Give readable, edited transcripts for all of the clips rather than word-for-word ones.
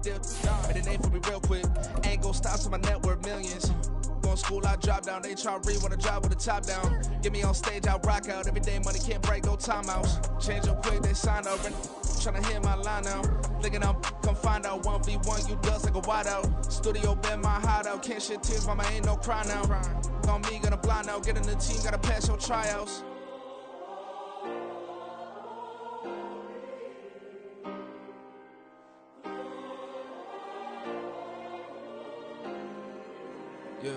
deal. Made a name for me real quick. Ain't gon' stop so my net worth millions. Going school, I drop down. They try to read, wanna drive with the top down. Get me on stage, I rock out. Every day money can't break, no timeouts. Change up quick, they sign up. Tryna hear my line now. Thinking I'm come find out 1v1, you dust like a wideout. Studio been my hideout. Can't shed tears, mama ain't no cry now. On me, gonna blind out. Get in the team, gotta pass your tryouts. Yeah.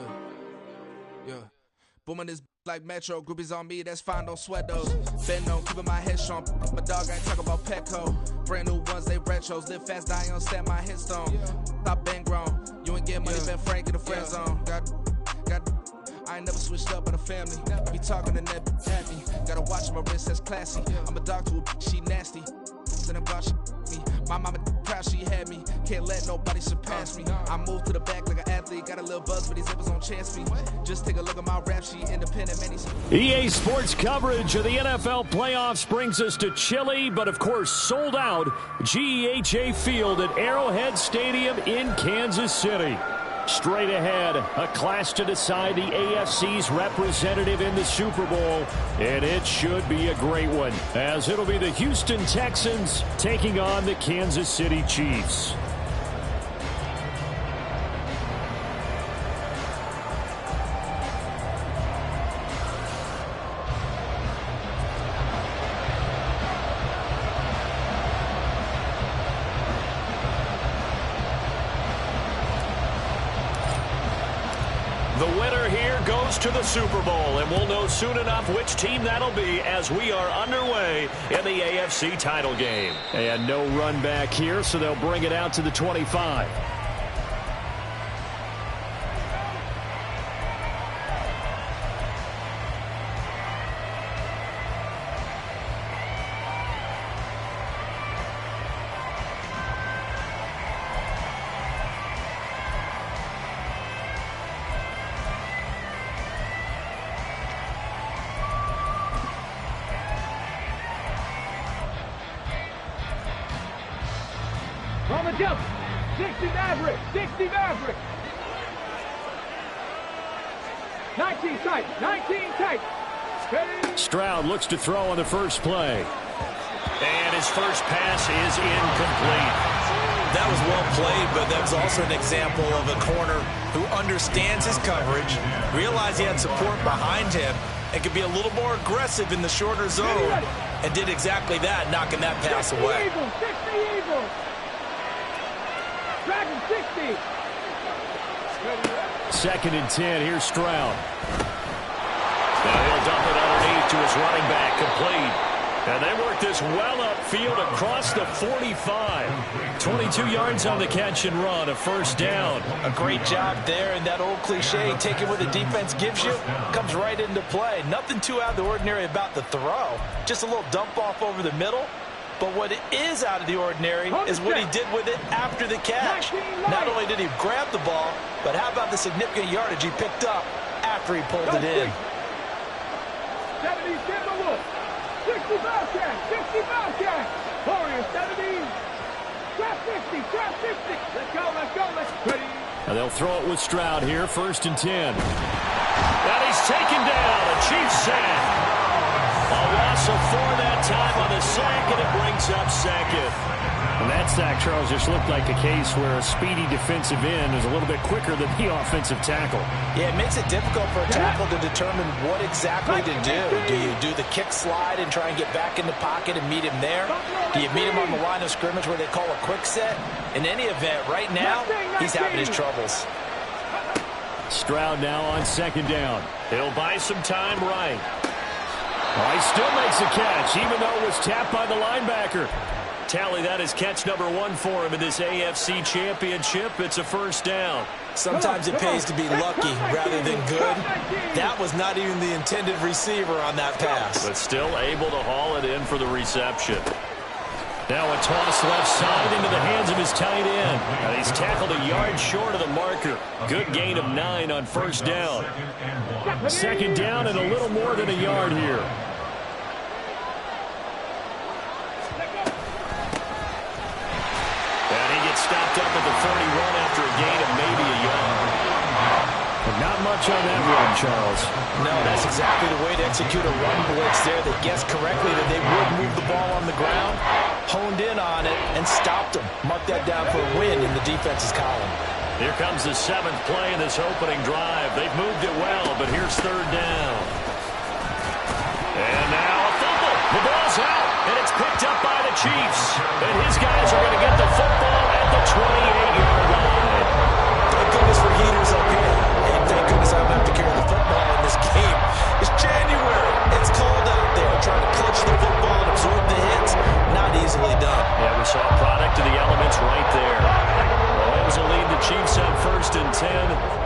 Booming this like Metro. Groupies on me, that's fine, don't sweat those. Been on, keeping my head strong. My dog ain't talking about Petco. Brand new ones, they retros. Live fast, die on set, my headstone. Stop been grown. You ain't get money, been frank in the friend zone. Got. I ain't never switched up in the family. Be talking to that at me. Gotta watch my wrist, that's classy. I'm a dog to a she nasty. Then I'm God, me. My mama proud she had me. Can't let nobody surpass me. I move to the back like an athlete. Got a little buzz, but these zippers don't chance me. Just take a look at my rap sheet. Independent, man. EA Sports coverage of the NFL playoffs brings us to chilly, but of course sold out GEHA Field at Arrowhead Stadium in Kansas City. Straight ahead, a clash to decide the AFC's representative in the Super Bowl, and it should be a great one, as it'll be the Houston Texans taking on the Kansas City Chiefs. The winner here goes to the Super Bowl, and we'll know soon enough which team that'll be as we are underway in the AFC title game. And no run back here, so they'll bring it out to the 25. On the jump, 60 Maverick, 60 Maverick. 19 tight, 19 tight. Ready? Stroud looks to throw on the first play. And his first pass is incomplete. That was well played, but that was also an example of a corner who understands his coverage, realized he had support behind him, and could be a little more aggressive in the shorter zone, and did exactly that, knocking that pass away. 60 Eagles. Dragon 60. Second and 10, here's Stroud. Now he'll dump it underneath to his running back, complete. And they work this well upfield across the 45. 22 yards on the catch and run, a first down. A great job there, and that old cliche, taking what the defense gives you, comes right into play. Nothing too out of the ordinary about the throw. Just a little dump off over the middle. But what is out of the ordinary is what he did with it after the catch. Not only did he grab the ball, but how about the significant yardage he picked up after he pulled it in. 70 Timberwolves. 60 Bobcats. 60 Bobcats. Warriors 70. Trap 60. Trap 60. Let's go. Let's go. Let's ready. Now they'll throw it with Stroud here, first and 10. And he's taken down. A Chiefs sack. A loss of 4 that time on the sack, and it brings up second. And that sack, Charles, just looked like a case where a speedy defensive end is a little bit quicker than the offensive tackle. Yeah, it makes it difficult for a tackle to determine what exactly to do. Do you do the kick slide and try and get back in the pocket and meet him there? Do you meet him on the line of scrimmage where they call a quick set? In any event, right now, he's having his troubles. Stroud now on second down. He'll buy some time right. He still makes a catch, even though it was tapped by the linebacker. Tally, that is catch number 1 for him in this AFC Championship. It's a first down. Sometimes it pays to be lucky rather than good. That was not even the intended receiver on that pass. But still able to haul it in for the reception. Now a toss left side into the hands of his tight end. And he's tackled a yard short of the marker. Good gain of 9 on first down. Second down and a little more than a yard here. And he gets stopped up at much on that run, Charles. No, that's exactly the way to execute a run blitz there. They guessed correctly that they would move the ball on the ground, honed in on it, and stopped them. Mark that down for a win in the defense's column. Here comes the 7th play in this opening drive. They've moved it well, but here's 3rd down. And now a fumble. The ball's out, and it's picked up by the Chiefs. And his guys are going to get the football at the 28-yard line. Thank goodness for heaters up here. And thank goodness I don't have to carry the football in this game. It's January. It's cold out there. Trying to clutch the football and absorb the hits, not easily done. Yeah, we saw a product of the elements right there. Mahomes will lead the Chiefs on 1st and 10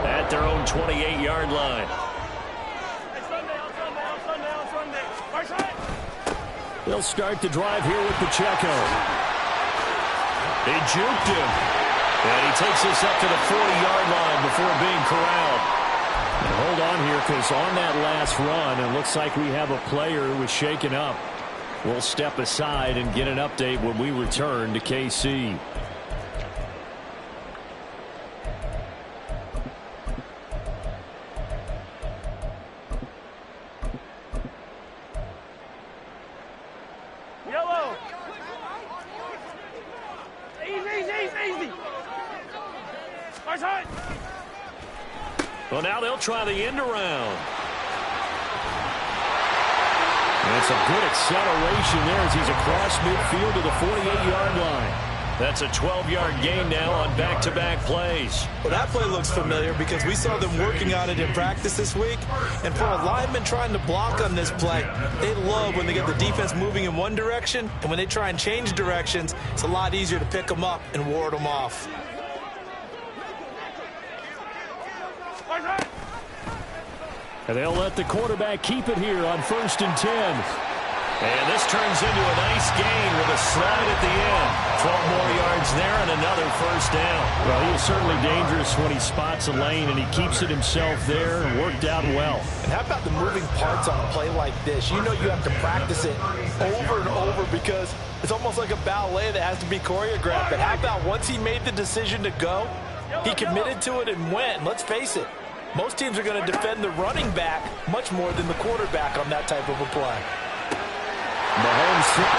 at their own 28-yard line. They'll start the drive here with Pacheco. He juked him. And he takes this up to the 40-yard line before being corralled. And hold on here, because on that last run, it looks like we have a player who was shaken up. We'll step aside and get an update when we return to KC. Yellow. Easy. Hard. Well, now they'll try the end around. And it's a good acceleration there as he's across midfield to the 48-yard line. That's a 12-yard gain now on back-to-back plays. Well, that play looks familiar because we saw them working on it in practice this week. And for a lineman trying to block on this play, they love when they get the defense moving in one direction. And when they try and change directions, it's a lot easier to pick them up and ward them off. And they'll let the quarterback keep it here on 1st and 10. And this turns into a nice gain with a slide at the end. 12 more yards there and another 1st down. Well, he is certainly dangerous when he spots a lane, and he keeps it himself there and worked out well. And how about the moving parts on a play like this? You know you have to practice it over and over because it's almost like a ballet that has to be choreographed. But how about once he made the decision to go, he committed to it and went. Let's face it, most teams are going to defend the running back much more than the quarterback on that type of a play. Mahomes, and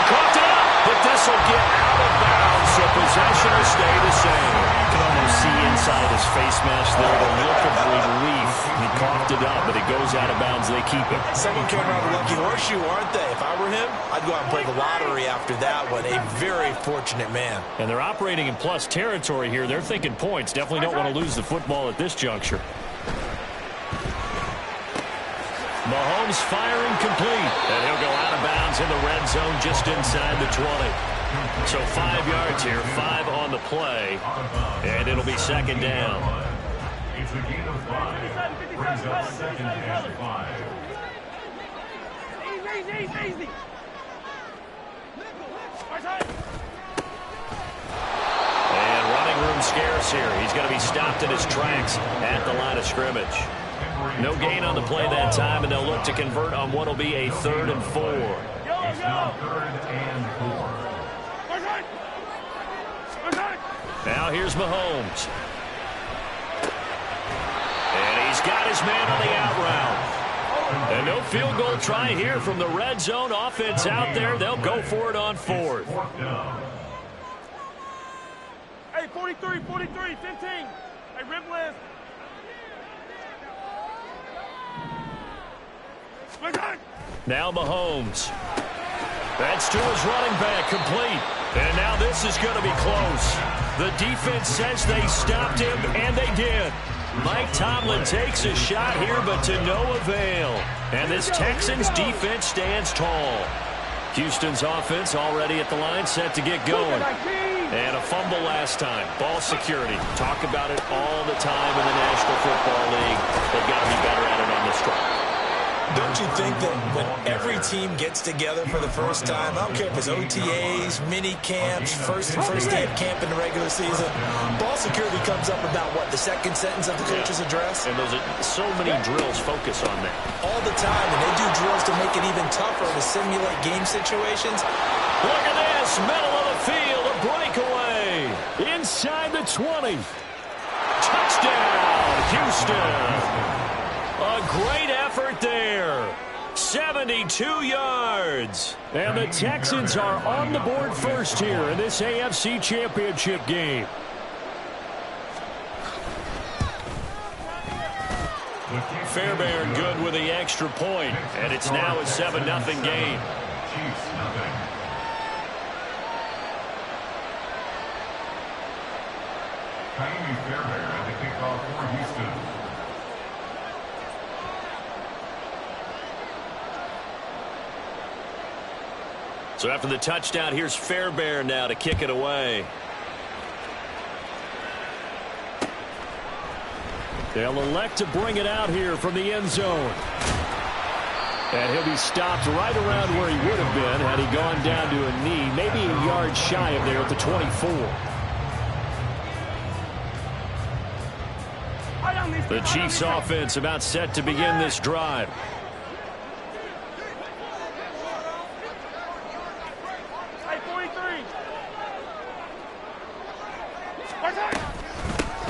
caught it up, but this will get out of bounds, so possession will stay the same. You can almost see inside his face mask there the look of relief. He coughed it up, but it goes out of bounds. They keep it. Someone came around the lucky horseshoe, aren't they? If I were him, I'd go out and play the lottery after that one. A very fortunate man. And they're operating in plus territory here. They're thinking points. Definitely don't want to lose the football at this juncture. Mahomes firing complete. And he'll go out of bounds in the red zone just inside the 20. So 5 yards here, 5 on the play. And it'll be 2nd down. It's a gain of 5. Brings up 2nd and 5. Easy. And running room scarce here. He's going to be stopped in his tracks at the line of scrimmage. No gain on the play that time, and they'll look to convert on what will be a 3rd and 4. It's now 3rd and 4. Now here's Mahomes. And he's got his man on the out route. And no field goal try here from the red zone. Offense out there. They'll go for it on 4th. Hey, 43, 15. Hey, rip list. Now Mahomes. That's to his running back, complete. And now this is going to be close. The defense says they stopped him, and they did. Mike Tomlin takes a shot here, but to no avail. And this Texans defense stands tall. Houston's offense already at the line, set to get going. And a fumble last time. Ball security. Talk about it all the time in the National Football League. They've got to be better at it on this drive. Don't you think that when every team gets together for the first time, I don't care if it's OTAs, mini camps, first day of camp in the regular season, ball security comes up about what, the second sentence of the coach's address? And those are so many drills focus on that. All the time, and they do drills to make it even tougher to simulate game situations. Look at this, middle of the field, a breakaway. Inside the 20. Touchdown, Houston. A great effort there. 72 yards. And the Texans are on the board first here in this AFC Championship game. Fairbairn good with the extra point, and it's now a 7-0 game. Fairbairn at the kickoff for Houston. So after the touchdown, here's Fairbairn now to kick it away. They'll elect to bring it out here from the end zone. And he'll be stopped right around where he would have been had he gone down to a knee, maybe a yard shy of there at the 24. The Chiefs offense about set to begin this drive.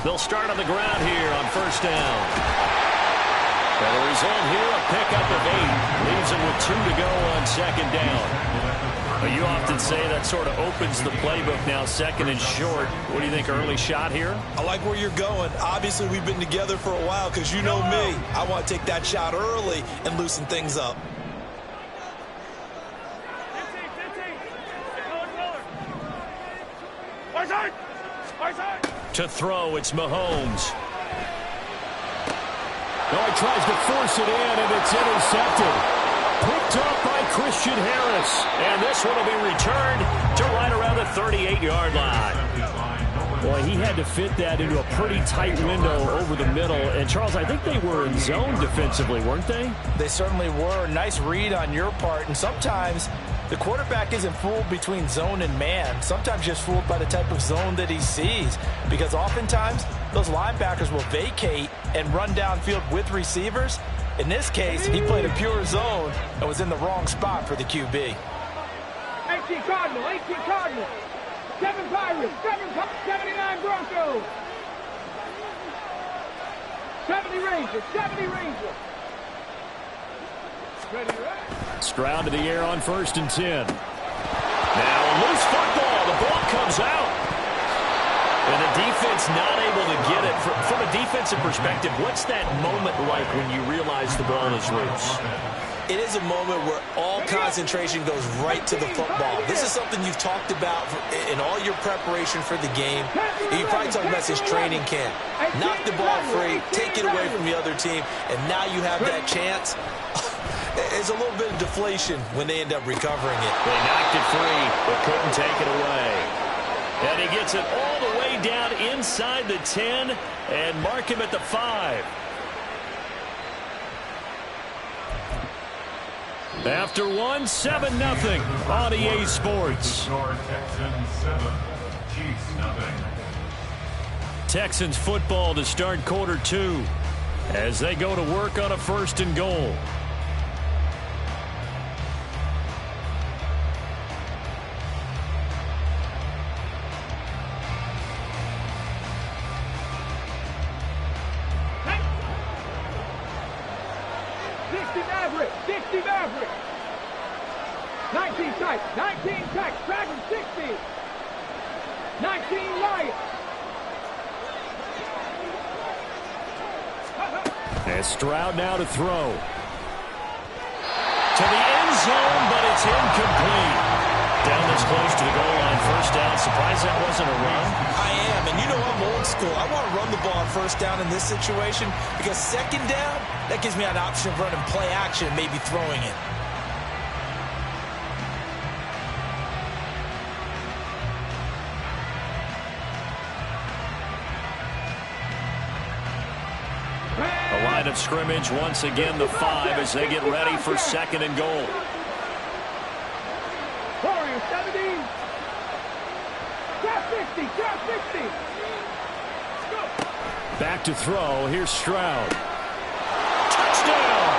They'll start on the ground here on first down. And the result here, a pickup of 8. Leaves them with 2 to go on second down. You often say that sort of opens the playbook now, second and short. What do you think, early shot here? I like where you're going. Obviously, we've been together for a while because you know me. I want to take that shot early and loosen things up. To throw, it's Mahomes. No, he tries to force it in, and it's intercepted. Picked up by Christian Harris. And this one will be returned to right around the 38-yard line. Boy, he had to fit that into a pretty tight window over the middle. And, Charles, I think they were in zone defensively, weren't they? They certainly were. Nice read on your part. And sometimes the quarterback isn't fooled between zone and man. Sometimes just fooled by the type of zone that he sees. Because oftentimes, those linebackers will vacate and run downfield with receivers. In this case, he played a pure zone and was in the wrong spot for the QB. 18 Cardinal, 18 Cardinal. 7 Pirates, 79 Broncos. 70 Rangers, 70 Rangers. Ready, right? Stroud to the air on first and 10. Now a loose football. The ball comes out. And the defense not able to get it. From a defensive perspective, what's that moment like when you realize the ball is loose? It is a moment where all concentration goes right to the football. This is something you've talked about in all your preparation for the game. And you probably talked about this training camp. Knock the ball free, take it away from the other team, and now you have that chance. It's a little bit of deflation when they end up recovering it. They knocked it free, but couldn't take it away. And he gets it all the way down inside the 10 and mark him at the 5. After one, 7-0 on EA Sports. Texans football to start quarter 2 as they go to work on a first and goal. Maverick. 19 tight, Dragon 60. 19 Lion. And Stroud now to throw. To the end zone, but it's incomplete. Down this close to the goal line, first down. Surprised that wasn't a run? I am, and you know I'm old school. I want to run the ball on first down in this situation because second down, that gives me an option of running play action, maybe throwing it. The line of scrimmage, once again the 5 as they get ready for second and goal. Warriors 70. Draft 60. Back to throw. Here's Stroud. Touchdown!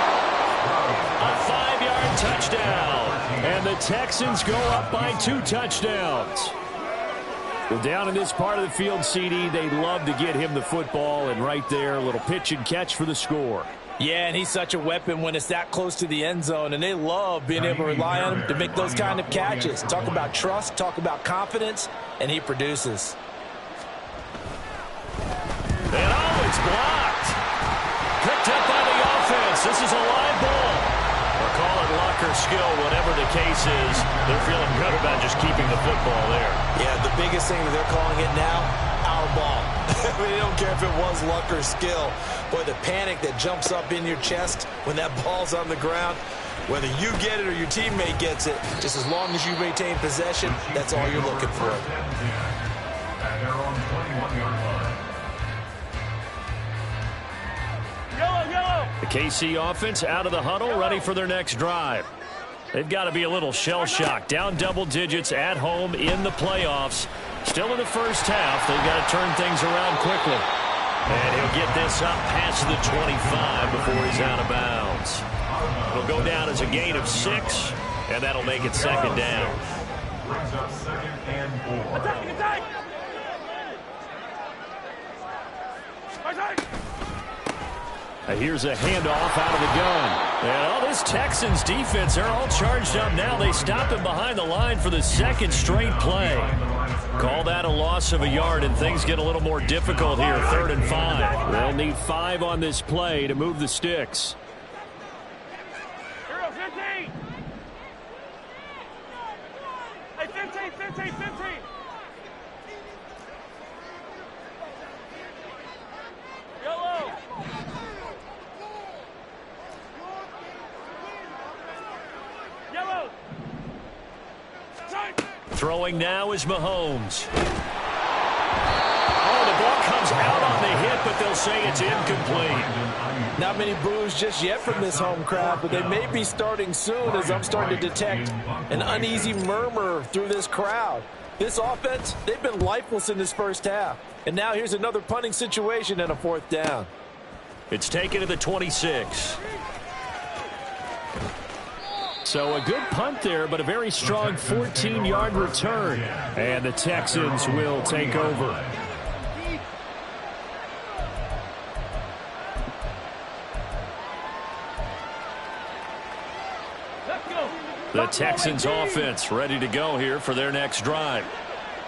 A 5-yard touchdown. And the Texans go up by 2 touchdowns. Well, down in this part of the field, CD, they love to get him the football, and right there, a little pitch and catch for the score. Yeah, and he's such a weapon when it's that close to the end zone, and they love being able to rely on him to make those kind of catches. Talk about trust, talk about confidence, and he produces. And it's blocked. Picked up by the offense. This is a live ball. Or call it luck or skill, whatever the case is. They're feeling good about just keeping the football there. Yeah, the biggest thing that they're calling it now, our ball. I mean, they don't care if it was luck or skill. Boy, the panic that jumps up in your chest when that ball's on the ground, whether you get it or your teammate gets it, just as long as you maintain possession, that's all you're looking for. At their own 21-yard line. The KC offense out of the huddle, ready for their next drive. They've got to be a little shell-shocked. Down double digits at home in the playoffs. Still in the first half. They've got to turn things around quickly. And he'll get this up past the 25 before he's out of bounds. It'll go down as a gain of 6, and that'll make it second down. Brings up 2nd and 4. Attack! Here's a handoff out of the gun. And all this Texans defense, they're all charged up now. They stopped him behind the line for the second straight play. Call that a loss of a yard, and things get a little more difficult here. 3rd and 5. They'll need 5 on this play to move the sticks. 15! Hey, 15! Yellow! Throwing now is Mahomes. Oh, the ball comes out on the hit, but they'll say it's incomplete. Not many boos just yet from this home crowd, but they may be starting soon as I'm starting to detect an uneasy murmur through this crowd. This offense, they've been lifeless in this first half. And now here's another punting situation and a 4th down. It's taken to the 26. So a good punt there, but a very strong 14-yard return. And the Texans will take over. The Texans offense ready to go here for their next drive.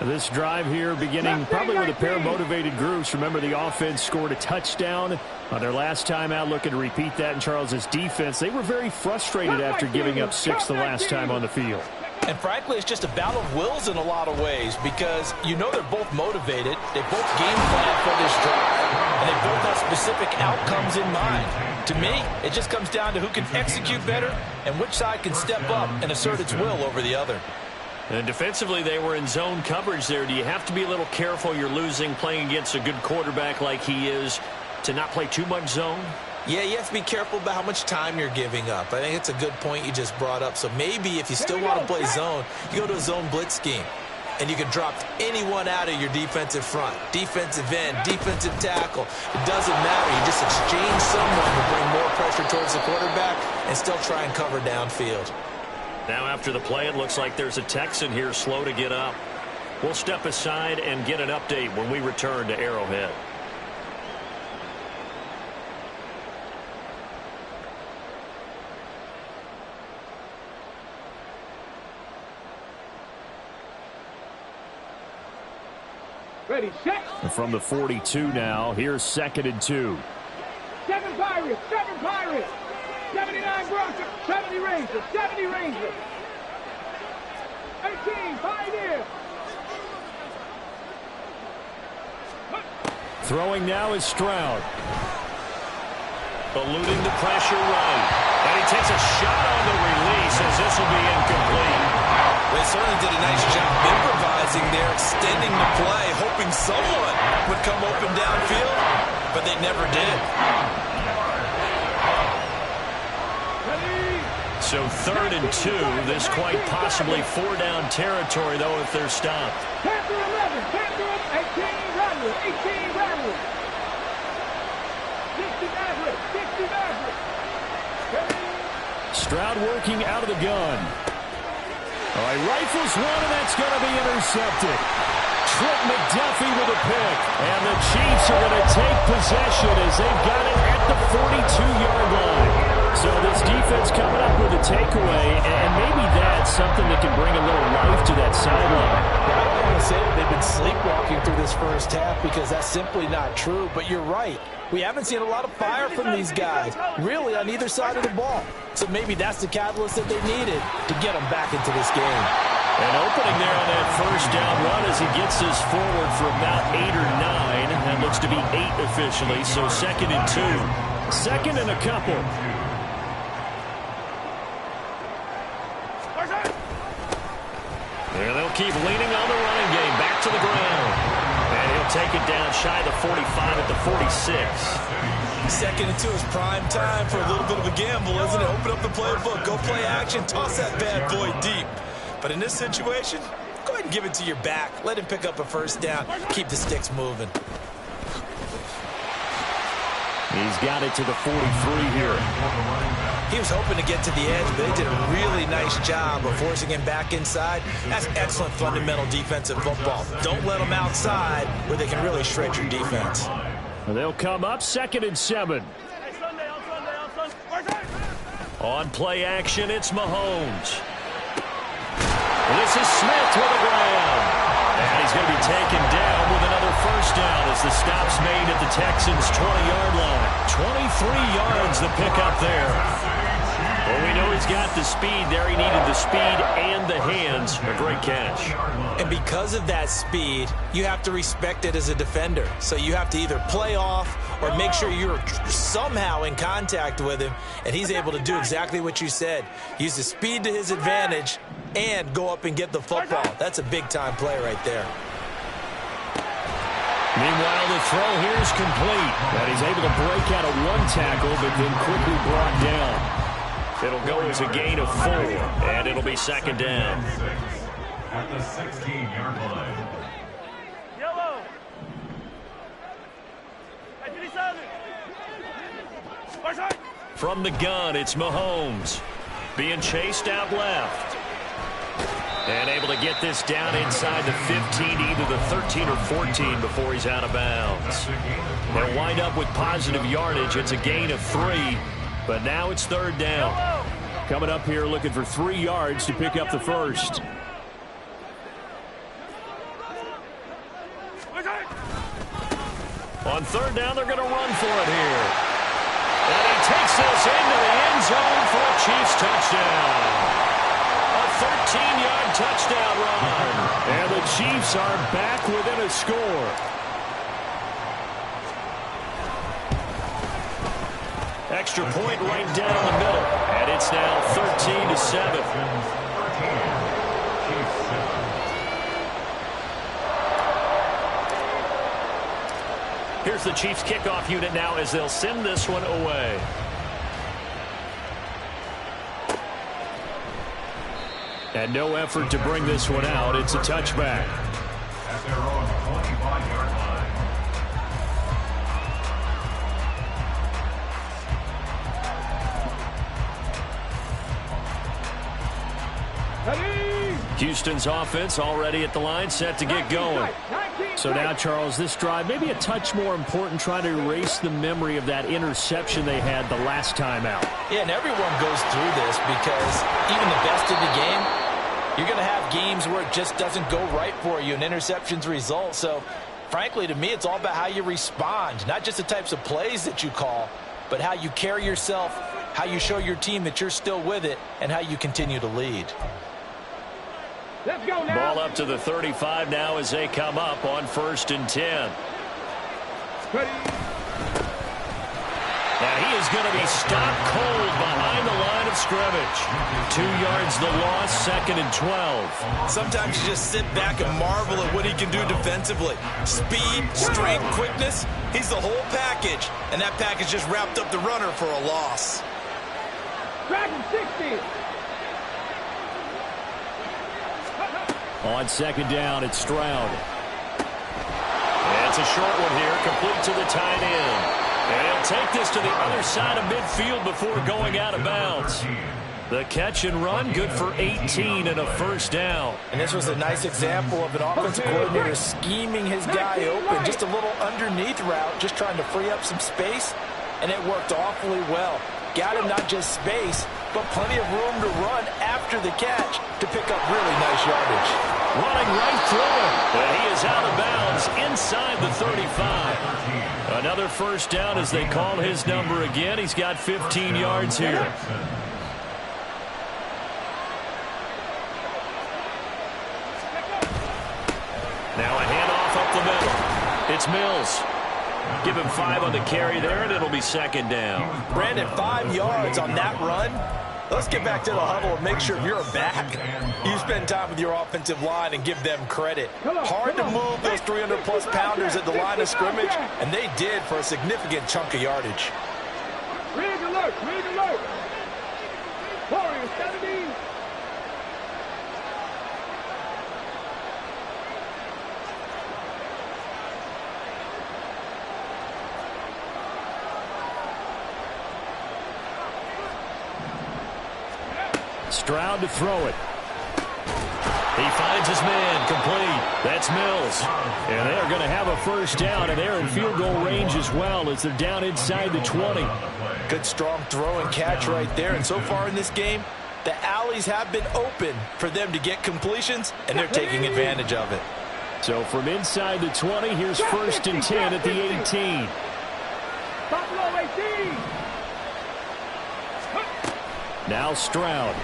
This drive here beginning probably with a pair of motivated groups. Remember, the offense scored a touchdown on their last time out, looking to repeat that in Charles's defense. They were very frustrated after giving up 6 the last time on the field. And frankly, it's just a battle of wills in a lot of ways because you know they're both motivated. They both game plan for this drive, and they both have specific outcomes in mind. To me, it just comes down to who can execute better and which side can step up and assert its will over the other. And defensively, they were in zone coverage there. Do you have to be a little careful? You're losing playing against a good quarterback like he is to not play too much zone? Yeah, you have to be careful about how much time you're giving up. I think it's a good point you just brought up. So maybe if you still want to play zone, you go to a zone blitz scheme. And you can drop anyone out of your defensive front. Defensive end, defensive tackle. It doesn't matter. You just exchange someone to bring more pressure towards the quarterback and still try and cover downfield. Now after the play, it looks like there's a Texan here slow to get up. We'll step aside and get an update when we return to Arrowhead. Ready, set. From the 42 now, here's 2nd and 2. 7 Pirates, 79 Broncos, 70 Rangers, 18 Pioneers. Throwing now is Stroud. Eluding the pressure right. And he takes a shot on the release as this will be incomplete. They certainly did a nice job improvising there, extending the play, hoping someone would come open downfield, but they never did. So 3rd and 2, this quite possibly 4-down territory, though, if they're stopped. Panther 11, Panther 18 Rattlers, 18 Rattlers. 60 Mavericks. Stroud working out of the gun. All right, rifles one, and that's going to be intercepted. Trent McDuffie with a pick. And the Chiefs are going to take possession as they've got it at the 42-yard line. So this defense coming up with a takeaway, and maybe that's something that can bring a little life to that sideline. I don't want to say that they've been sleepwalking through this first half because that's simply not true, but you're right. We haven't seen a lot of fire from these guys, really, on either side of the ball. So maybe that's the catalyst that they needed to get them back into this game. And opening there on that first down run as he gets this forward for about 8 or 9. That looks to be 8 officially, so 2nd and 2. 2nd and a couple. And they'll keep leaning on the running game. Back to the ground. And he'll take it down shy of the 45 at the 46. 2nd and 2 is prime time for a little bit of a gamble, isn't it? Open up the playbook, go play action, toss that bad boy deep. But in this situation, go ahead and give it to your back. Let him pick up a first down. Keep the sticks moving. He's got it to the 43 here. He was hoping to get to the edge, but they did a really nice job of forcing him back inside. That's excellent fundamental defensive football. Don't let them outside where they can really shred your defense. They'll come up 2nd and 7. On play action, it's Mahomes. This is Smith with the ground. And he's going to be taken down with another first down as the stop's made at the Texans' 20-yard line. 23 yards the pickup there. Well, we know he's got the speed there. He needed the speed and the hands. A great catch. And because of that speed, you have to respect it as a defender. So you have to either play off or make sure you're somehow in contact with him. And he's able to do exactly what you said. Use the speed to his advantage and go up and get the football. That's a big-time play right there. Meanwhile, the throw here is complete. And he's able to break out of one tackle, but then quickly brought down. It'll go as a gain of 4, and it'll be 2nd down. At the 16-yard line. Yellow. From the gun, it's Mahomes. Being chased out left. And able to get this down inside the 15, either the 13 or 14 before he's out of bounds. They'll wind up with positive yardage. It's a gain of 3. But now it's 3rd down. Coming up here looking for 3 yards to pick up the first. On 3rd down, they're going to run for it here. And he takes this into the end zone for a Chiefs touchdown. A 13-yard touchdown run. And the Chiefs are back within a score. Extra point right down the middle. And it's now 13-7. Here's the Chiefs kickoff unit now as they'll send this one away. And no effort to bring this one out. It's a touchback. At their own 25-yard line. Houston's offense already at the line, set to get going. So now, Charles, this drive maybe a touch more important, trying to erase the memory of that interception they had the last time out. Yeah, and everyone goes through this because even the best in the game, you're going to have games where it just doesn't go right for you and interceptions result. So, frankly, to me, it's all about how you respond, not just the types of plays that you call, but how you carry yourself, how you show your team that you're still with it, and how you continue to lead. Let's go now. Ball up to the 35 now as they come up on 1st and 10. Ready. Now he is going to be stopped cold behind the line of scrimmage. 2 yards the loss, 2nd and 12. Sometimes you just sit back and marvel at what he can do defensively. Speed, strength, quickness, he's the whole package. And that package just wrapped up the runner for a loss. Dragon 60. On 2nd down, it's Stroud. And it's a short one here, complete to the tight end. And he'll take this to the other side of midfield before going out of bounds. The catch and run, good for 18 and a first down. And this was a nice example of an offensive coordinator scheming his guy open. Just a little underneath route, just trying to free up some space, and it worked awfully well. Got him not just space, but plenty of room to run after the catch to pick up really nice yardage. Running right through him, and he is out of bounds inside the 35. Another first down as they call his number again. He's got 15 yards here. Now a handoff up the middle. It's Mills. Give him 5 on the carry there, and it'll be second down. Brandon, 5 yards on that run. Let's get back to the huddle and make sure you're a back. You spend time with your offensive line and give them credit. Hard to move those 300-plus pounders at the line of scrimmage, and they did for a significant chunk of yardage. Rig alert! Rig alert! Warriors 70. Stroud to throw it. He finds his man, complete. That's Mills. And they're going to have a first down, and they're in field goal range as well as they're down inside the 20. Good strong throw and catch right there. And so far in this game, the alleys have been open for them to get completions, and they're taking advantage of it. So from inside the 20, here's first and 10 at the 18. Buffalo 18. Now Stroud.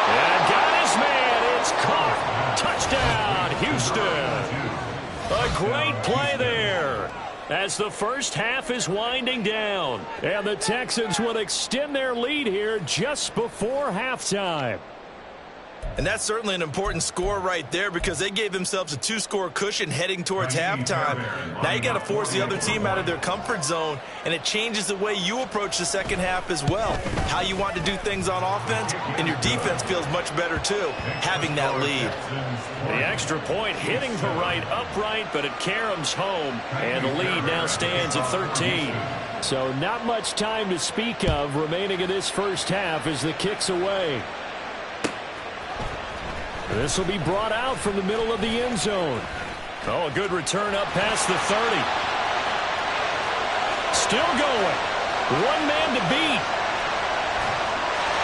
And got his man. It's caught. Touchdown, Houston. A great play there as the first half is winding down. And the Texans will extend their lead here just before halftime. And that's certainly an important score right there because they gave themselves a 2-score cushion heading towards halftime. Now you got to force the other team out of their comfort zone, and it changes the way you approach the second half as well. How you want to do things on offense, and your defense feels much better too, having that lead. The extra point hitting the right upright, but it caroms home, and the lead now stands at 13. So not much time to speak of remaining in this first half as the kick's away. This will be brought out from the middle of the end zone. Oh, a good return up past the 30. Still going. One man to beat.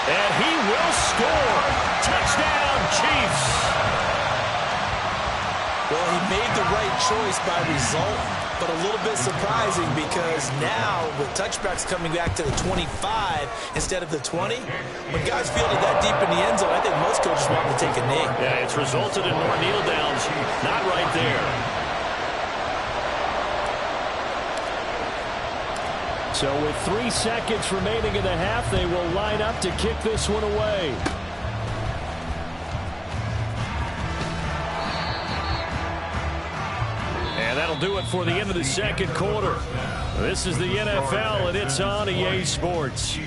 And he will score. Touchdown, Chiefs. Well, he made the right choice by result, but a little bit surprising because now with touchbacks coming back to the 25 instead of the 20, when guys fielded that deep in the end zone, I think most coaches want to take a knee. Yeah, it's resulted in more kneel downs. Not right there. So with 3 seconds remaining in the half, they will line up to kick this one away. And that'll do it for the end of the second quarter. This is the NFL, and it's on EA Sports.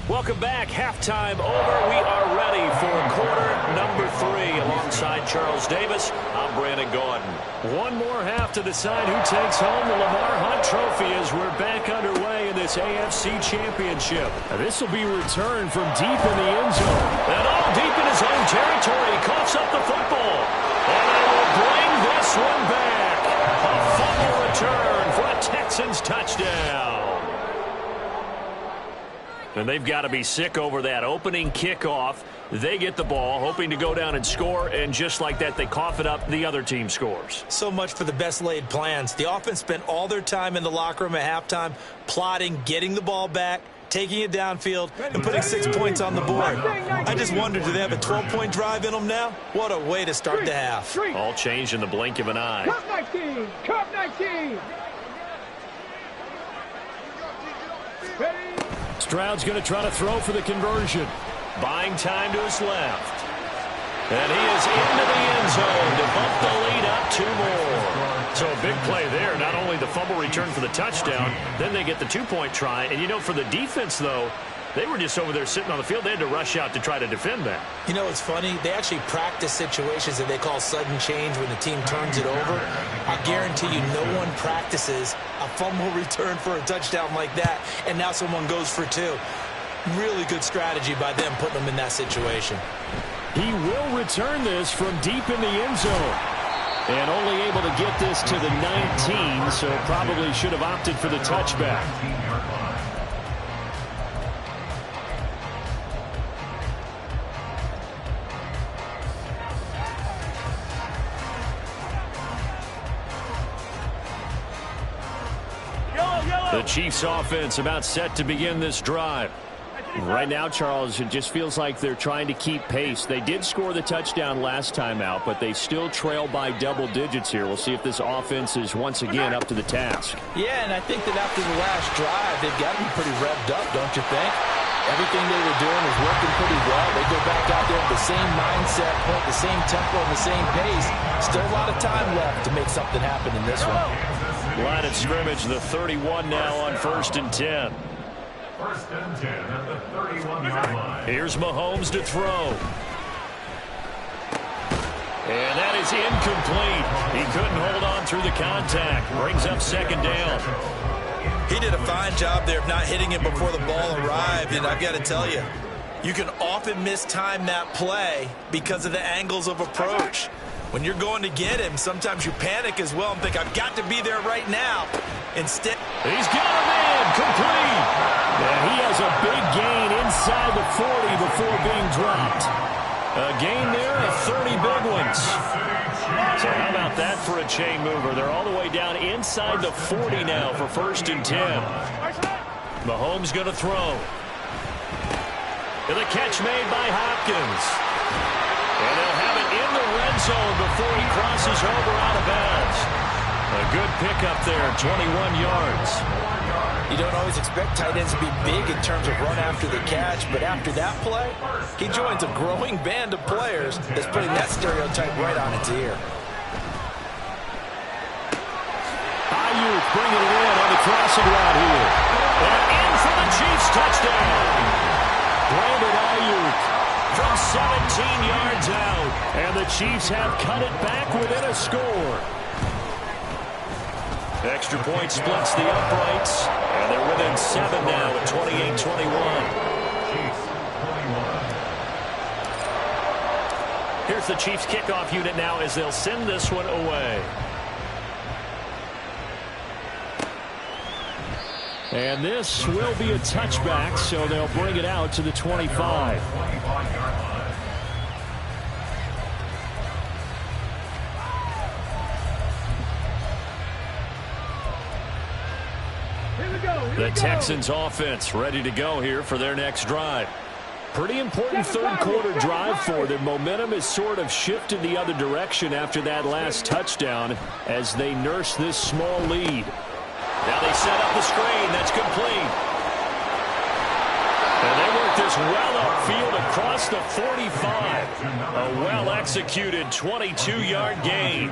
Welcome back. Halftime over. We are ready for quarter number 3. Alongside Charles Davis, I'm Brandon Gordon. One more half to decide who takes home the Lamar Hunt Trophy as we're back underway in this AFC Championship. This will be returned from deep in the end zone. And all deep in his own territory. He coughs up the football. And they will bring this one back. A fumble return for a Texans touchdown. And they've got to be sick over that opening kickoff. They get the ball, hoping to go down and score, and just like that, they cough it up. The other team scores. So much for the best laid plans. The offense spent all their time in the locker room at halftime plotting, getting the ball back, taking it downfield, and putting 6 points on the board. I just wonder, do they have a 12-point drive in them now? What a way to start the half. All changed in the blink of an eye. Cup 19! Cup 19! Ready? Stroud's going to try to throw for the conversion. Buying time to his left. And he is into the end zone to bump the lead up 2 more. So a big play there. Not only the fumble return for the touchdown, then they get the 2-point try. And, you know, for the defense, though, They were just over there sitting on the field. They had to rush out to try to defend that. You know, it's funny. They actually practice situations that they call sudden change when the team turns it over. I guarantee you no one practices a fumble return for a touchdown like that, and now someone goes for two. Really good strategy by them putting them in that situation. He will return this from deep in the end zone. And only able to get this to the 19, so probably should have opted for the touchback. The Chiefs offense about set to begin this drive. Right now, Charles, it just feels like they're trying to keep pace. They did score the touchdown last time out, but they still trail by double digits here. We'll see if this offense is once again up to the task. Yeah, and I think that after the last drive, they've got to be pretty revved up, don't you think? Everything they were doing was working pretty well. They go back out there with the same mindset, point the same tempo, and the same pace. Still a lot of time left to make something happen in this one. Line of scrimmage, the 31 now on 1st and 10. 1st and 10 at the 31-yard line. Here's Mahomes to throw. And that is incomplete. He couldn't hold on through the contact. Brings up 2nd down. He did a fine job there of not hitting it before the ball arrived, and I've got to tell you, you can often mistime that play because of the angles of approach. When you're going to get him, sometimes you panic as well and think, I've got to be there right now. Instead, he's got him in, complete. And he has a big gain inside the 40 before being dropped. A gain there of 30 big ones. So how about that for a chain mover? They're all the way down inside the 40 now for 1st and 10. Mahomes going to throw. And the catch made by Hopkins. And they'll have it in the red zone before he crosses over out of bounds. A good pickup there, 21 yards. You don't always expect tight ends to be big in terms of run after the catch, but after that play, he joins a growing band of players that's putting that stereotype right on its ear. Ayuk bringing it in on the crossing route here. And in for the Chiefs touchdown. Brandon Ayuk from 17 yards out. And the Chiefs have cut it back within a score. Extra point splits the uprights, and they're within 7 now at 28-21. Here's the Chiefs kickoff unit now as they'll send this one away. And this will be a touchback, so they'll bring it out to the 25. The Texans offense ready to go here for their next drive. Pretty important third quarter drive for them. Momentum has sort of shifted the other direction after that last touchdown as they nurse this small lead. Now they set up the screen. That's complete. And they work this well upfield across the 45. A well-executed 22-yard gain.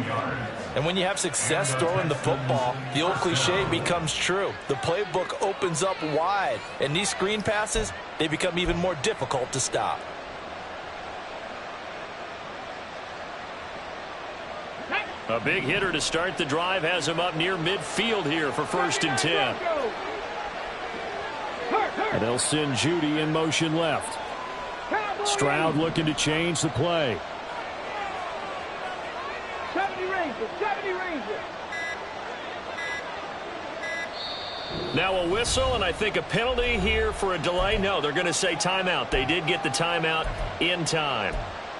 And when you have success throwing the football, the old cliche becomes true. The playbook opens up wide, and these screen passes, they become even more difficult to stop. A big hitter to start the drive has him up near midfield here for 1st and 10. And they'll send Judy in motion left. Stroud looking to change the play. 70 Rangers, 70 Rangers. Now a whistle, and I think a penalty here for a delay. No, they're going to say timeout. They did get the timeout in time.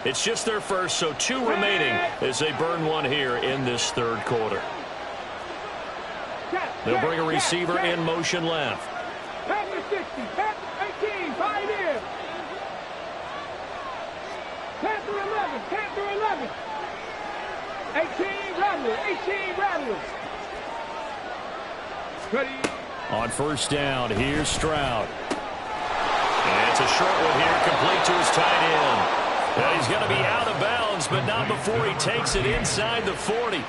It's just their first, so 2 remaining as they burn one here in this third quarter. They'll bring a receiver in motion left. Panther 60, Panther 18, 5 in. Panther 11, Panther 11. 18 Rattlers, 18 Rattlers. Ready. On 1st down, here's Stroud. And it's a short one here, complete to his tight end. And he's going to be out of bounds, but not before he takes it inside the 40.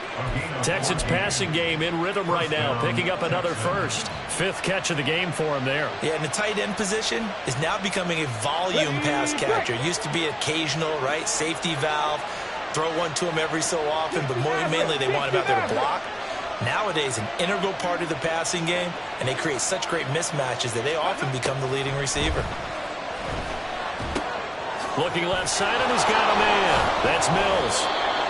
Texans passing game in rhythm right now, picking up another first. 5th catch of the game for him there. Yeah, and the tight end position is now becoming a volume pass catcher. It used to be occasional, right? Safety valve, throw one to him every so often, but mainly they want him out there to block. Nowadays, an integral part of the passing game, and they create such great mismatches that they often become the leading receiver. Looking left side, and he's got a man. That's Mills.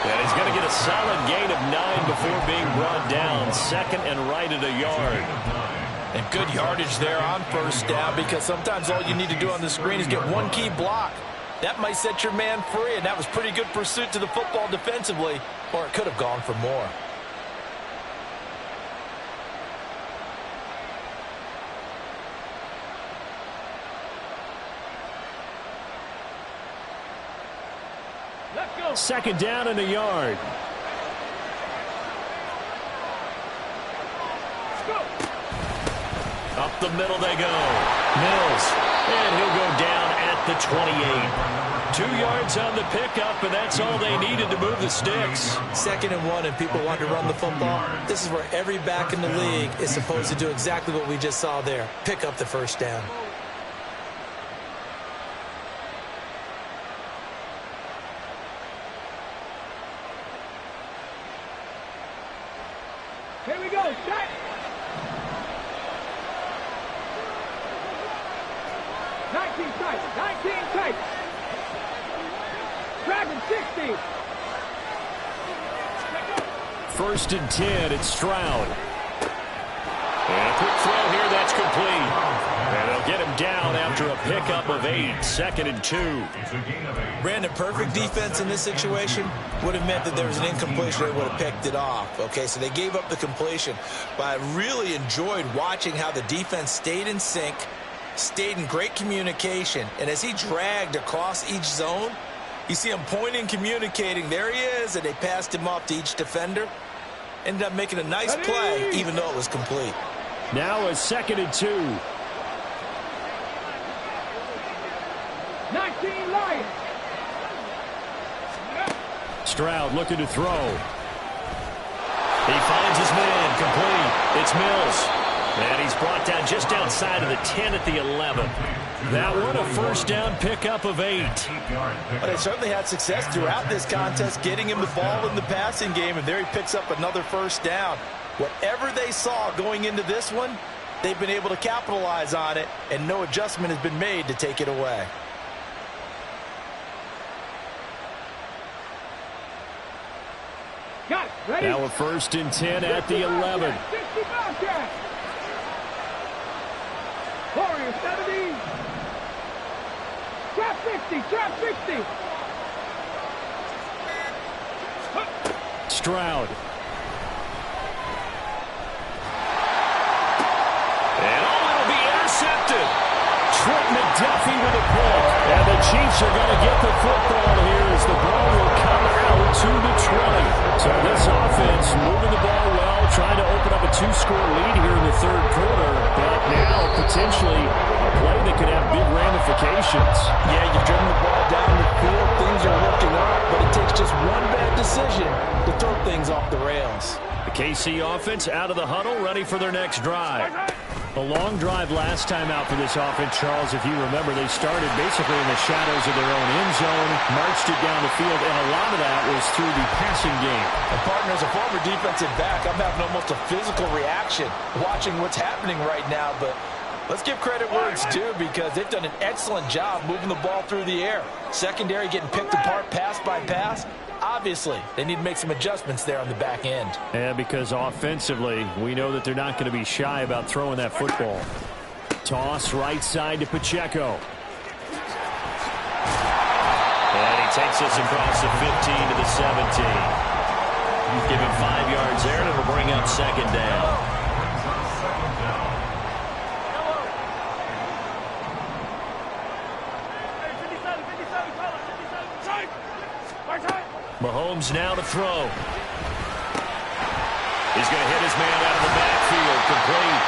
And he's going to get a solid gain of 9 before being brought down. Second and right at a yard. And good yardage there on first down, because sometimes all you need to do on the screen is get one key block. That might set your man free, and that was pretty good pursuit to the football defensively, or it could have gone for more. Second down and a yard. Up the middle they go. Mills. And he'll go down at the 28. 2 yards on the pickup, and that's all they needed to move the sticks. 2nd and 1, and people want to run the football. This is where every back in the league is supposed to do exactly what we just saw there. Pick up the first down. Here we go, set. Nineteen tight. Dragon 60. 1st and 10, it's Stroud. And a quick throw here, that's complete. And they'll get him down after a pickup of 8. 2nd and 2. Brandon, perfect defense in this situation would have meant that there was an incompletion. They would have picked it off. Okay, so they gave up the completion. But I really enjoyed watching how the defense stayed in sync, stayed in great communication. And as he dragged across each zone, you see him pointing, communicating. There he is, and they passed him off to each defender. Ended up making a nice play, even though it was complete. Now a 2nd and 2. 19 Lions. Stroud looking to throw. He finds his man, complete. It's Mills. And he's brought down just outside of the 10 at the 11. That one a first down pickup of 8. But they certainly had success throughout this contest, getting him the ball in the passing game, and there he picks up another first down. Whatever they saw going into this one, they've been able to capitalize on it, and no adjustment has been made to take it away. Got it. Ready? Now a 1st and 10 at the 11. 60 Bobcat. Warrior 70. Trap 60. Trap 60. Stroud. And it'll be intercepted. Trent McDuffie with a pick. And the Chiefs are going to get the football here as the ball will come out to the 20. So this offense moving the ball well, trying to open up a 2-score lead here in the 3rd quarter. But now potentially a play that could have big ramifications. Yeah, you've driven the ball down the field. Things are looking up, but it takes just one bad decision to throw things off the rails. The KC offense out of the huddle, ready for their next drive. A long drive last time out for this offense, Charles. If you remember, they started basically in the shadows of their own end zone, marched it down the field, and a lot of that was through the passing game. And partner, as a former defensive back, I'm having almost a physical reaction watching what's happening right now. But let's give credit where it's due, because they've done an excellent job moving the ball through the air. Secondary getting picked apart pass by pass. Obviously, they need to make some adjustments there on the back end. Yeah, because offensively, we know that they're not going to be shy about throwing that football. Toss right side to Pacheco. And he takes us across the 15 to the 17. Give him 5 yards there, and it'll bring up 2nd down. Mahomes now to throw. He's going to hit his man out of the backfield, complete.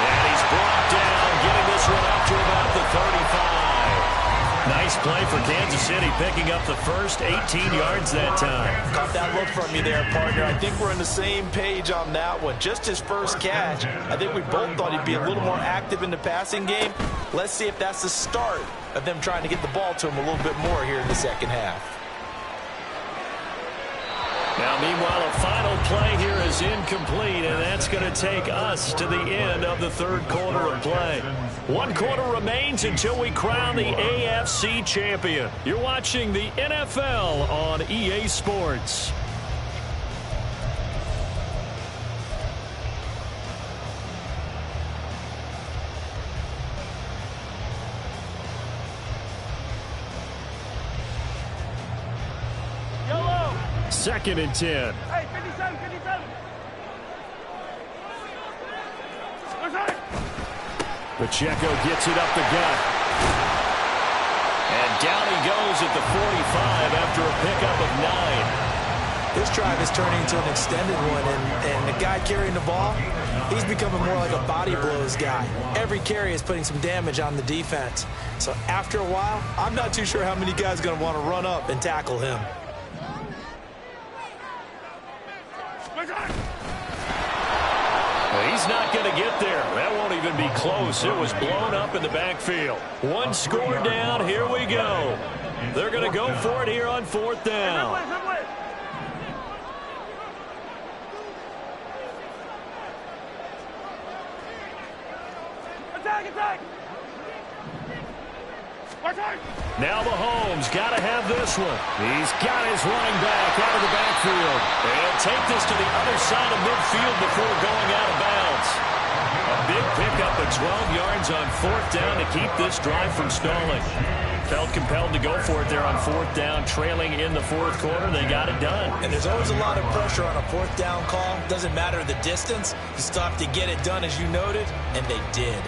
And he's brought down, getting this one up to about the 35. Nice play for Kansas City, picking up the first 18 yards that time. Caught that look from you there, partner. I think we're on the same page on that one. Just his first catch. I think we both thought he'd be a little more active in the passing game. Let's see if that's the start of them trying to get the ball to him a little bit more here in the second half. Now, meanwhile, a final play here is incomplete, and that's going to take us to the end of the third quarter of play. 1 quarter remains until we crown the AFC champion. You're watching the NFL on EA Sports. Second and 10. Hey, 57, 57. Pacheco gets it up the gut. And down he goes at the 45 after a pickup of 9. This drive is turning into an extended one, and the guy carrying the ball, he's becoming more like a body blows guy. Every carry is putting some damage on the defense. So after a while, I'm not too sure how many guys are going to want to run up and tackle him. Well, he's not going to get there. That won't even be close. It was blown up in the backfield. 1 score down. Here we go. They're going to go for it here on 4th down. Attack! Now Mahomes got to have this one. He's got his running back out of the backfield. And take this to the other side of midfield before going out of bounds. A big pickup of 12 yards on 4th down to keep this drive from stalling. Felt compelled to go for it there on 4th down, trailing in the 4th quarter. They got it done. And there's always a lot of pressure on a 4th down call. Doesn't matter the distance. You still have to get it done, as you noted, and they did.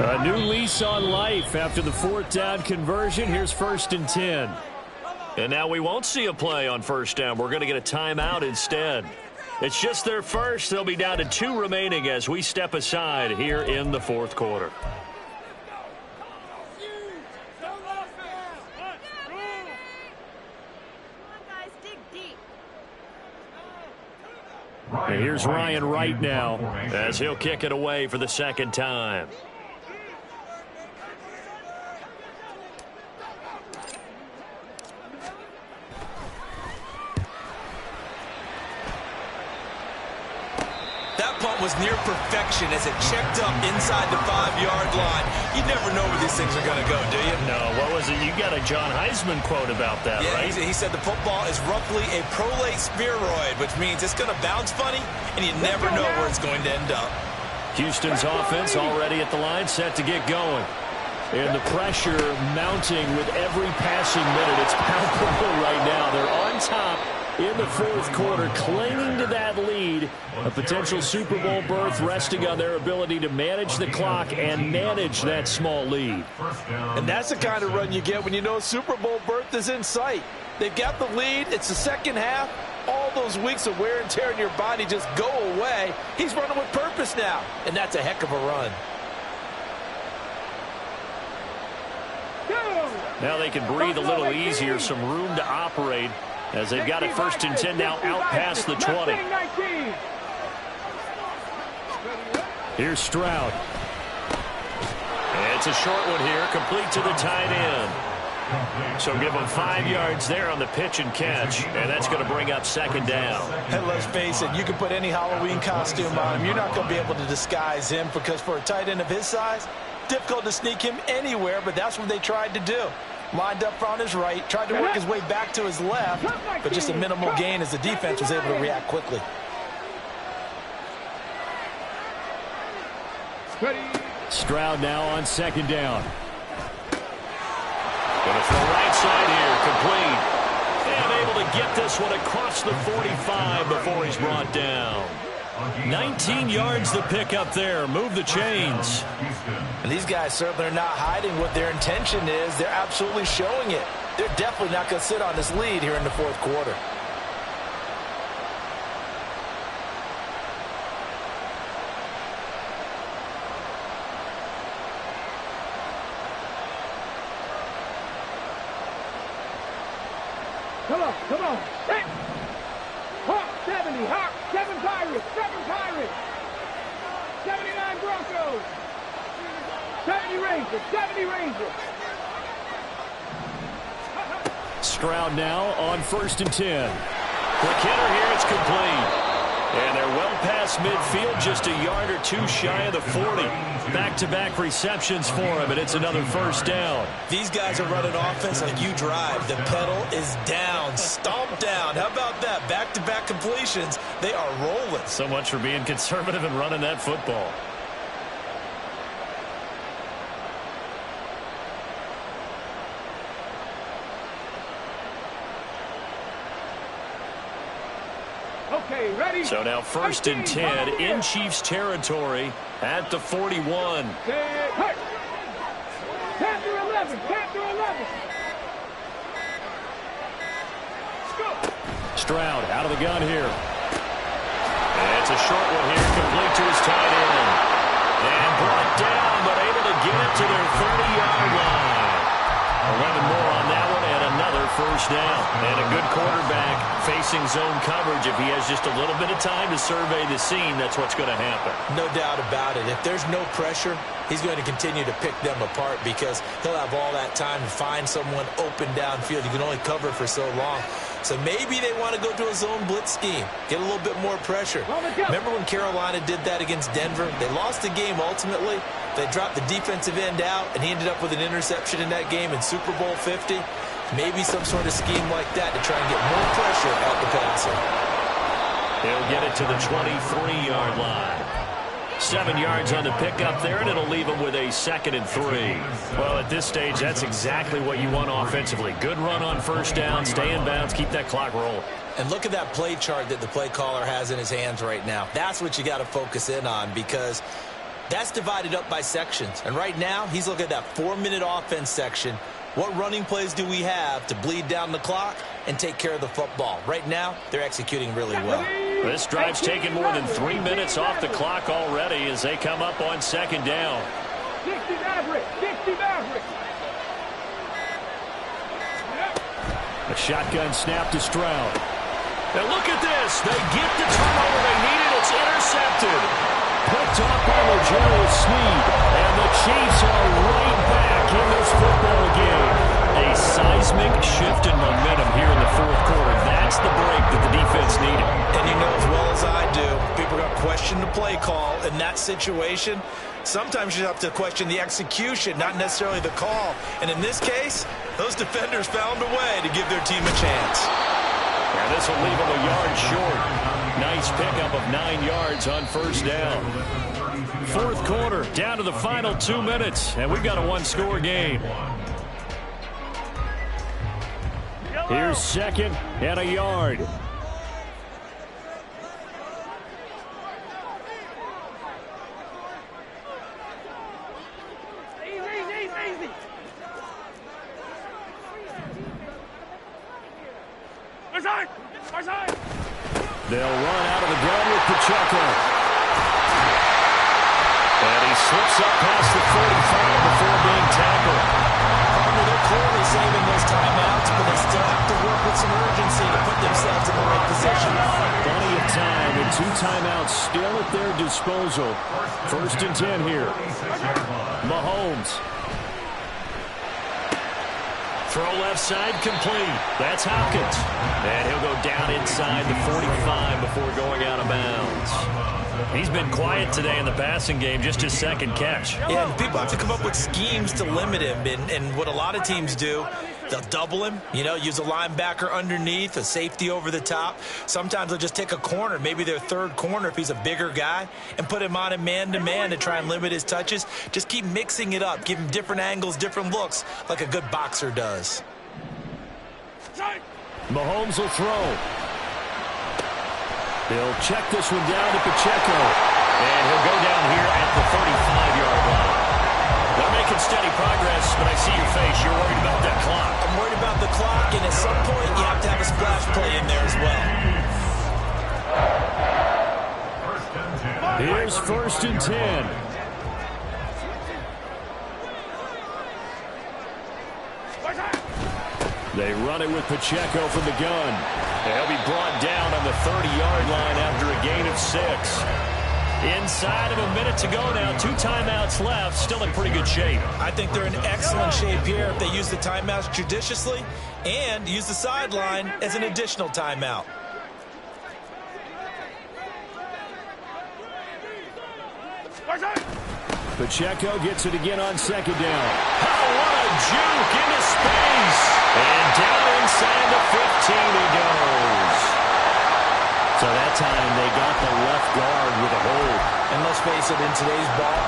A new lease on life after the 4th down conversion. Here's 1st and 10. And now we won't see a play on 1st down. We're going to get a timeout instead. It's just their first. They'll be down to 2 remaining as we step aside here in the 4th quarter. And here's Ryan Wright now as he'll kick it away for the 2nd time. That punt was near perfection as it checked up inside the 5-yard line. You never know where these things are going to go, do you? No, what was it? You got a John Heisman quote about that, yeah, right? He said the football is roughly a prolate spheroid, which means it's going to bounce funny, and you never know where it's going to end up. Houston's offense already at the line, set to get going. And the pressure mounting with every passing minute. It's palpable right now. They're on top in the 4th quarter, clinging to that lead. A potential Super Bowl berth resting on their ability to manage the clock and manage that small lead. And that's the kind of run you get when you know a Super Bowl berth is in sight. They've got the lead. It's the 2nd half. All those weeks of wear and tear in your body just go away. He's running with purpose now, and that's a heck of a run. Now they can breathe a little easier, some room to operate as they've got it 1st and 10 now out past the 20. Here's Stroud. It's a short one here, complete to the tight end. So give them 5 yards there on the pitch and catch, and that's going to bring up 2nd down. And let's face it, you can put any Halloween costume on him. You're not going to be able to disguise him because for a tight end of his size, difficult to sneak him anywhere, but that's what they tried to do. Lined up on his right, tried to work his way back to his left, but just a minimal gain as the defense was able to react quickly. Stroud now on 2nd down. Going to throw right side here, complete. And able to get this one across the 45 before he's brought down. 19 yards to pick up there. Move the chains. And these guys certainly are not hiding what their intention is. They're absolutely showing it. They're definitely not going to sit on this lead here in the 4th quarter. Come on. Hawk 70, Hawk 7 Pirates, 79 Broncos, 70 Rangers, 70 Rangers. Stroud now on 1st and 10. Quick hitter here, it's complete. And they're well past midfield, just a yard or 2 shy of the 40. Back-to-back receptions for him, and it's another 1st down. These guys are running offense like you drive. The pedal is down, stomped down. How about that? Back-to-back completions. They are rolling. So much for being conservative and running that football. Okay, ready? So now 1st and 10 in Chiefs territory at the 41. Hey. Capture 11, capture 11. Stroud out of the gun here. And it's a short one here, complete to his tight end. And brought down, but able to get it to their 30-yard line. 11 more on that one, and another 1st down. And a good quarterback facing zone coverage. If he has just a little bit of time to survey the scene, that's what's going to happen. No doubt about it. If there's no pressure, he's going to continue to pick them apart because he'll have all that time to find someone open downfield. You can only cover for so long. So maybe they want to go to a zone blitz scheme, get a little bit more pressure. Remember when Carolina did that against Denver? They lost the game ultimately. They dropped the defensive end out, and he ended up with an interception in that game in Super Bowl 50. Maybe some sort of scheme like that to try and get more pressure at the passer. He'll get it to the 23-yard line. 7 yards on the pickup there, and it'll leave him with a 2nd and 3. Well, at this stage, that's exactly what you want offensively. Good run on 1st down, stay in bounds, keep that clock rolling. And look at that play chart that the play caller has in his hands right now. That's what you got to focus in on because That's divided up by sections. And right now, he's looking at that 4-minute offense section. What running plays do we have to bleed down the clock and take care of the football? Right now, they're executing really well. This drive's taken more than 3 minutes off the clock already as they come up on second down. 60 Maverick, 60 Maverick. A shotgun snap to Stroud. And look at this. They get the turnover they needed. It's intercepted. Picked off by L'Jarius Sneed. And the Chiefs are right back in this football game. A seismic shift in momentum here in the fourth quarter. That's the break that the defense needed. And you know as well as I do, people are going to question the play call in that situation. Sometimes you have to question the execution, not necessarily the call. And in this case, those defenders found a way to give their team a chance. And this will leave them a yard short. Nice pickup of 9 yards on first down. Fourth quarter, down to the final 2 minutes, and we've got a one-score game. Here's second and a yard. Easy. Outside. They'll run out of the gun with Pacheco. And he slips up past the 45 before being tackled. They're clearly saving those timeouts, but they still have to work with some urgency to put themselves in the right position. Plenty of time and 2 timeouts still at their disposal. First and 10 here. Mahomes. Throw left side complete. That's Hopkins. And he'll go down inside the 45 before going out of bounds. He's been quiet today in the passing game, just his second catch. Yeah, and people have to come up with schemes to limit him. And what a lot of teams do, they'll double him, use a linebacker underneath, a safety over the top. Sometimes they'll just take a corner, maybe their third corner if he's a bigger guy, and put him on a man-to-man to try and limit his touches. Just keep mixing it up, give him different angles, different looks, like a good boxer does. Mahomes will throw. He'll check this one down to Pacheco. And he'll go down here at the 35-yard line. They're making steady progress, but I see your face. You're worried about that clock. I'm worried about the clock, and at some point you have to have a splash play in there as well. Here's first and 10. They run it with Pacheco from the gun. They'll be brought down on the 30-yard line after a gain of 6. Inside of a minute to go now. 2 timeouts left. Still in pretty good shape. I think they're in excellent shape here if they use the timeouts judiciously and use the sideline as an additional timeout. Pacheco gets it again on second down. Oh, what a juke into space. And down inside the 15 he goes. So that time they got the left guard with a hold. And let's face it, in today's ball,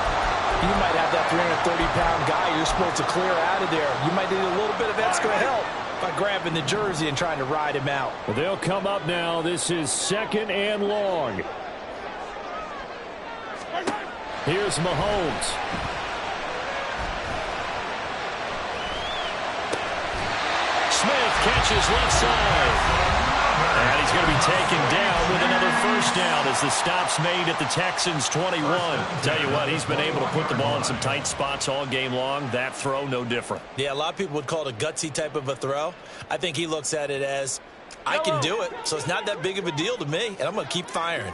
you might have that 330-pound guy you're supposed to clear out of there. You might need a little bit of extra help by grabbing the jersey and trying to ride him out. Well, they'll come up now. This is second and long. Here's Mahomes. Smith catches left side. And he's going to be taken down with another first down as the stop's made at the Texans' 21. Tell you what, he's been able to put the ball in some tight spots all game long. That throw, no different. Yeah, a lot of people would call it a gutsy type of a throw. I think he looks at it as, I can do it, so it's not that big of a deal to me, and I'm going to keep firing.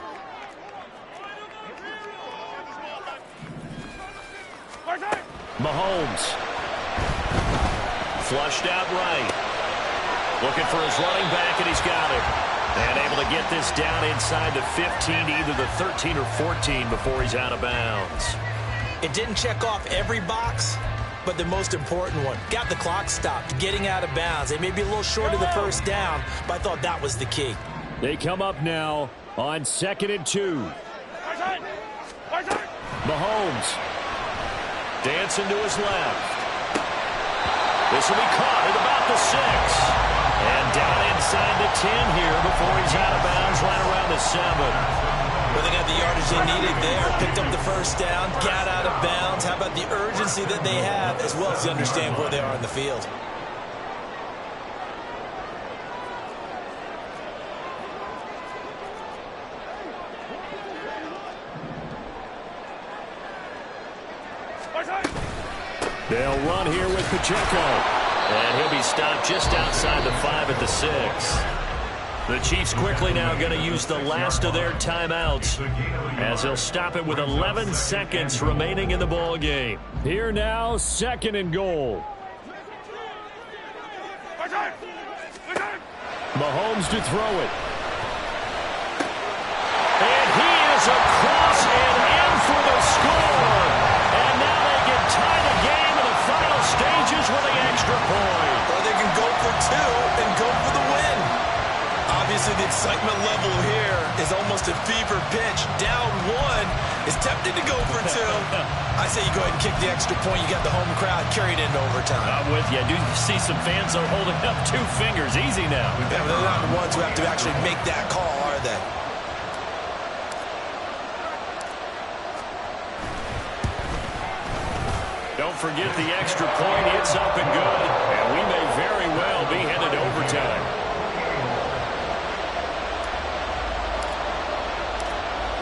Mahomes. Flushed out right. Looking for his running back, and he's got it. And able to get this down inside the 15 to either the 13 or 14 before he's out of bounds. It didn't check off every box, but the most important one. Got the clock stopped, getting out of bounds. They may be a little short of the first down, but I thought that was the key. They come up now on 2nd and 2. Mahomes. Dancing to his left. This will be caught at about the 6. And down inside the 10 here before he's out of bounds right around the 7. Well, they got the yardage they needed there. Picked up the first down, got out of bounds. How about the urgency that they have, as well as they understand where they are in the field? They'll run here with Pacheco. And he'll be stopped just outside the 5 at the 6. The Chiefs quickly now going to use the last of their timeouts as they'll stop it with 11 seconds remaining in the ball game. Here now, 2nd and goal. Mahomes to throw it. And he is across and in for the score. And now they can tie the game in the final stages with the extra point. Or they can go for 2 and go for the win. Obviously, the excitement level here is almost a fever pitch. Down 1 is tempted to go for 2. I say you go ahead and kick the extra point. You got the home crowd carried into overtime. I'm with you. I do see some fans are holding up 2 fingers. Easy now. Yeah, but they're not the ones who have to actually make that call, are they? Don't forget the extra point. It's up and good. And we may very well be headed to overtime.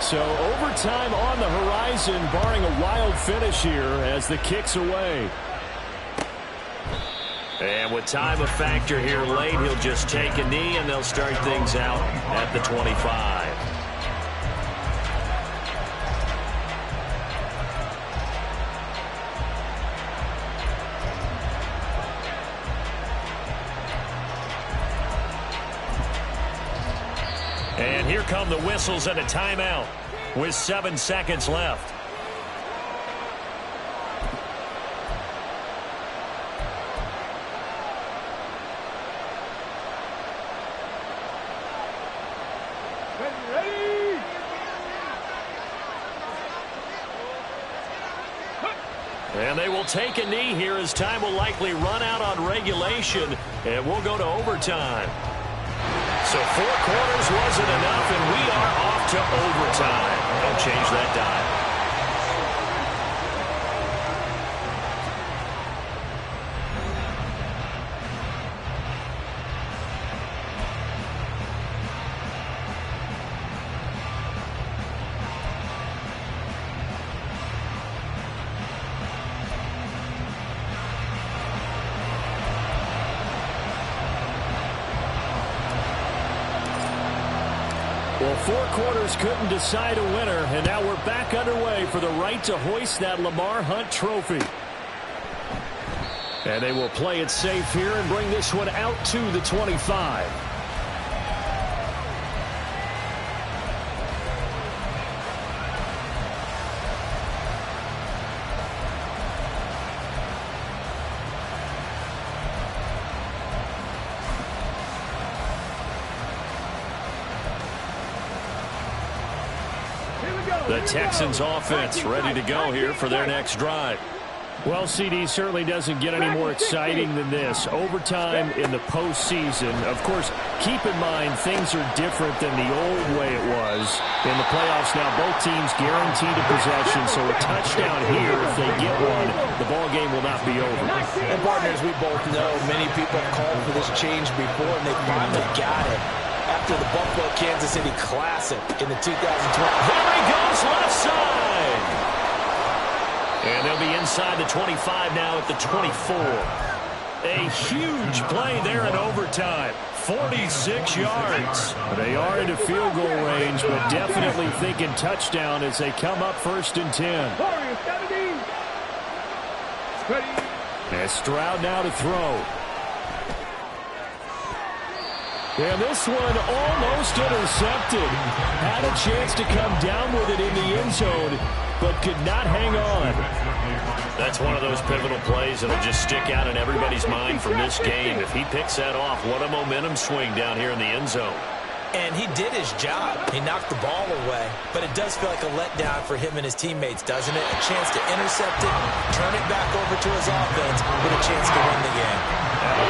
So overtime on the horizon, barring a wild finish here as the kick's away. And with time a factor here late, he'll just take a knee and they'll start things out at the 25. And here come the whistles and a timeout with 7 seconds left. Ready? And they will take a knee here as time will likely run out on regulation, and we'll go to overtime. So 4 quarters wasn't enough, and we are off to overtime. Don't change that dial. Well, 4 quarters couldn't decide a winner, and now we're back underway for the right to hoist that Lamar Hunt trophy. And they will play it safe here and bring this one out to the 25. The Texans offense ready to go here for their next drive. Well, CD certainly doesn't get any more exciting than this. Overtime in the postseason. Of course, keep in mind things are different than the old way it was. In the playoffs now, both teams guaranteed a possession, so a touchdown here, if they get one, the ball game will not be over. And partners, we both know many people have called for this change before, and they finally got it after the Buffalo-Kansas City Classic in the 2020. Here he goes left side. And they'll be inside the 25 now at the 24. A huge play there in overtime. 46 yards. They are into field goal range, but definitely thinking touchdown as they come up 1st and 10. Warriors 70. Ready. And Stroud now to throw. And this one almost intercepted. Had a chance to come down with it in the end zone, but could not hang on. That's one of those pivotal plays that'll just stick out in everybody's mind from this game. If he picks that off, what a momentum swing down here in the end zone. And he did his job. He knocked the ball away. But it does feel like a letdown for him and his teammates, doesn't it? A chance to intercept it, turn it back over to his offense with a chance to win the game.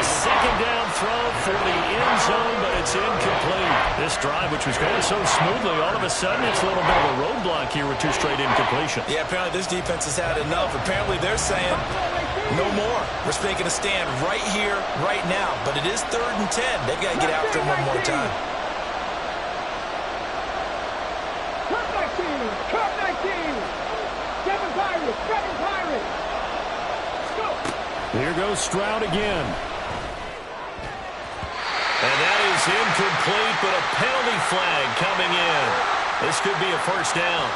Second down throw for the end zone, but it's incomplete. This drive, which was going so smoothly, all of a sudden it's a little bit of a roadblock here with 2 straight incompletions. Yeah, apparently this defense has had enough. Apparently they're saying no more. We're making a stand right here, right now. But it is 3rd and 10. They've got to get after him one more time. Cut 19! 7 Pirates! 7 Pirates! Go! Here goes Stroud again. And that is incomplete, but a penalty flag coming in. This could be a first down.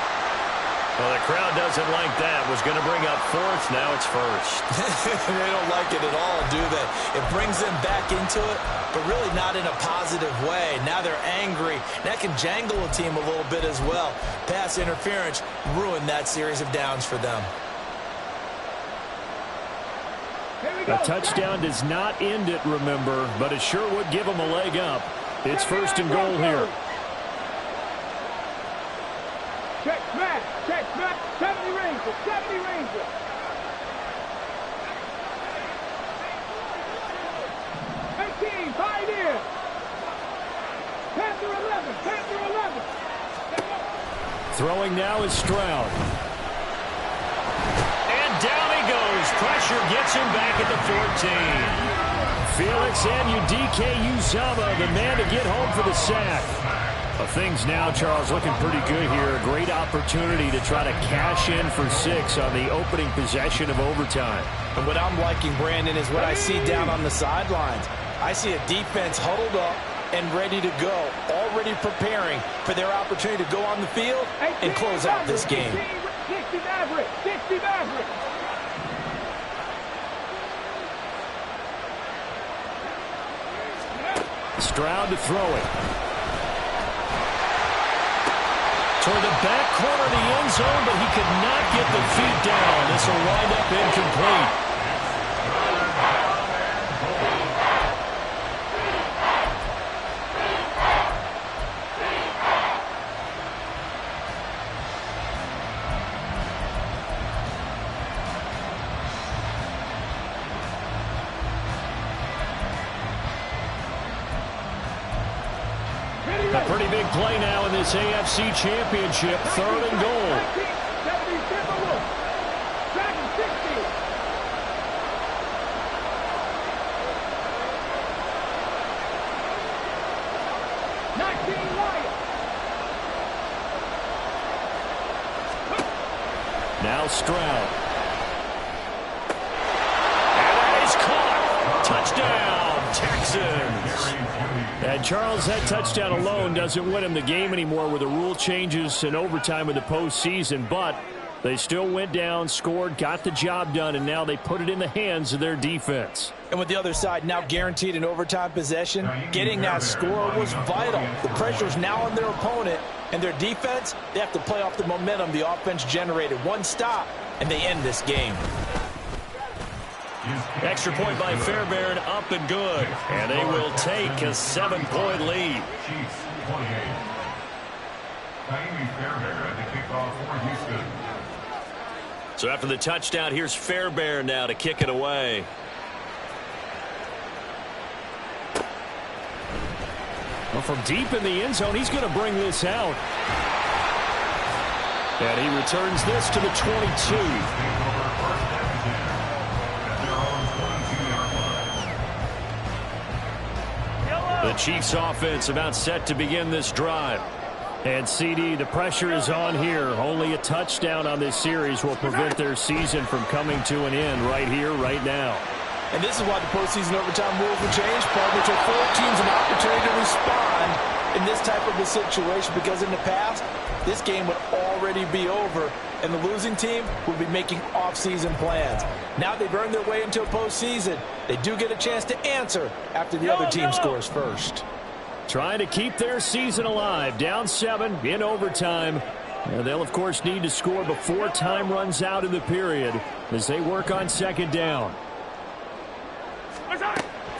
Well, the crowd doesn't like that. Was going to bring up 4th. Now it's 1st. They don't like it at all, do they? It brings them back into it, but really not in a positive way. Now they're angry. That can jangle a team a little bit as well. Pass interference ruined that series of downs for them. A touchdown does not end it, remember, but it sure would give them a leg up. It's 1st and goal here. Check smash! Check smash! 70 Rangers! 70 Rangers! Pioneer! Panther 11! Panther 11! Throwing now is Stroud. And down he goes. Pressure gets him back at the 14. Felix Anudike-Uzomah, the man to get home for the sack. Well, things now, Charles, looking pretty good here. A great opportunity to try to cash in for 6 on the opening possession of overtime. And what I'm liking, Brandon, is what I see down on the sidelines. I see a defense huddled up and ready to go, already preparing for their opportunity to go on the field and close out this game. 60 Maverick! 60 Maverick! Stroud to throw it. Toward the back corner of the end zone, but he could not get the feet down. This will wind up incomplete. A pretty big play now in this AFC Championship. 3rd and goal. 19 Lions. Now Stroud. And that is caught. Touchdown, Texans. And Charles, that touchdown alone doesn't win him the game anymore with the rule changes and overtime in the postseason, but they still went down, scored, got the job done, and now they put it in the hands of their defense. And with the other side now guaranteed an overtime possession, getting that score was vital. The pressure's now on their opponent, and their defense, they have to play off the momentum the offense generated. One stop, and they end this game. Extra point by Fairbairn, up and good. And they will take a 7-point lead. Chiefs 28. Naomi Fairbairn at the kickoff for Houston. So after the touchdown, here's Fairbairn now to kick it away. Well, from deep in the end zone, he's going to bring this out. And he returns this to the 22. The Chiefs offense about set to begin this drive. And CD, the pressure is on here. Only a touchdown on this series will prevent their season from coming to an end right here, right now. And this is why the postseason overtime rules were changed, partner, to afford teams an opportunity to respond in this type of a situation, because in the past, this game would already be over, and the losing team would be making off-season plans. Now they've earned their way into a postseason. They do get a chance to answer after the other team scores first. Trying to keep their season alive, down 7 in overtime. And they'll, of course, need to score before time runs out in the period as they work on 2nd down.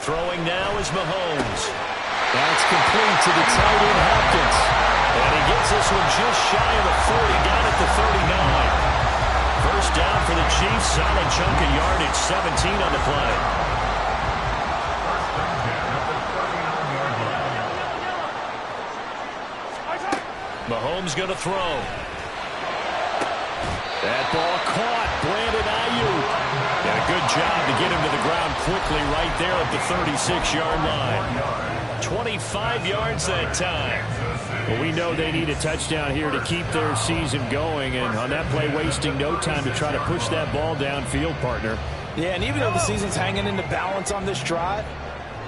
Throwing now is Mahomes. That's complete to the tight end, Hopkins. And he gets this one just shy of the 40, down at the 39. First down for the Chiefs, solid chunk of yardage, 17 on the play. Mahomes going to throw. That ball caught. Brandon Ayuk. And a good job to get him to the ground quickly right there at the 36-yard line. 25 yards that time. Well, we know they need a touchdown here to keep their season going, and on that play, wasting no time to try to push that ball downfield, partner. Yeah, and even though the season's hanging in the balance on this drive,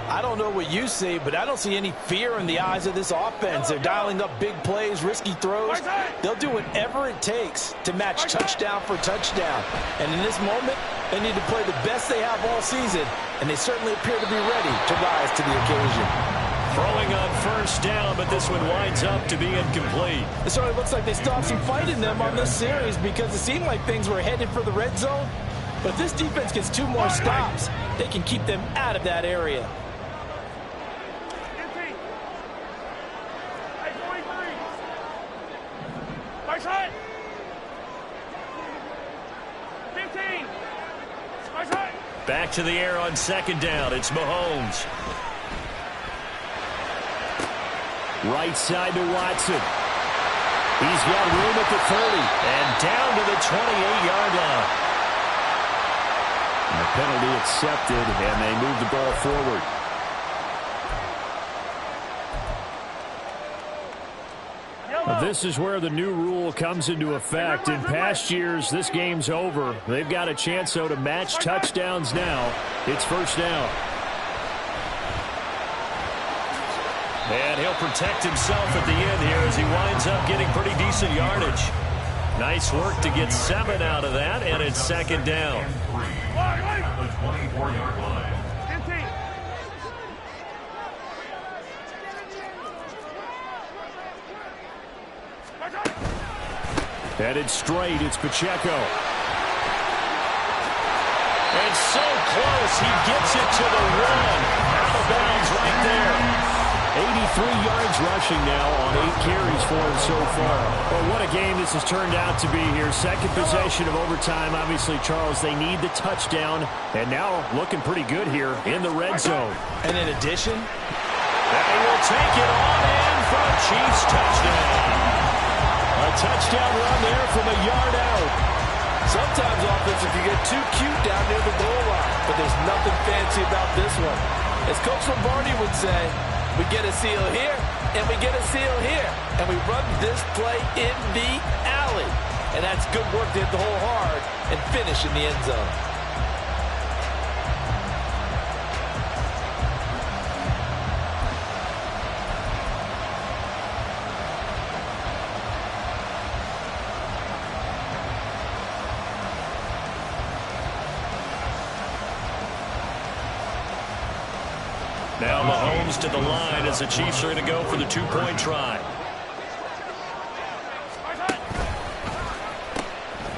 I don't know what you see, but I don't see any fear in the eyes of this offense. They're dialing up big plays, risky throws. They'll do whatever it takes to match touchdown for touchdown. And in this moment, they need to play the best they have all season, and they certainly appear to be ready to rise to the occasion. Throwing on first down, but this one winds up to be incomplete. It certainly looks like they still have some fight in them on this series because it seemed like things were headed for the red zone. But if this defense gets 2 more stops, they can keep them out of that area. Back to the air on second down. It's Mahomes. Right side to Watson. He's got room at the 30. And down to the 28-yard line. And the penalty accepted, and they move the ball forward. Well, this is where the new rule comes into effect. In past years, this game's over. They've got a chance, though, to match touchdowns now. It's first down. And he'll protect himself at the end here as he winds up getting pretty decent yardage. Nice work to get 7 out of that, and it's second down. At the 24-yard line. Headed straight, it's Pacheco. And so close, he gets it to the 1. Out of bounds right there. 83 yards rushing now on 8 carries for him so far. Well, what a game this has turned out to be here. Second possession of overtime. Obviously, Charles, they need the touchdown. And now looking pretty good here in the red zone. And in addition, they will take it on in for a Chiefs touchdown. A touchdown run there from a yard out. sometimes offensive can get too cute down near the goal line, but there's nothing fancy about this one. As Coach Lombardi would say, we get a seal here, and we get a seal here, and we run this play in the alley. And that's good work to hit the hole hard and finish in the end zone. Now Mahomes to the line as the Chiefs are going to go for the two-point try.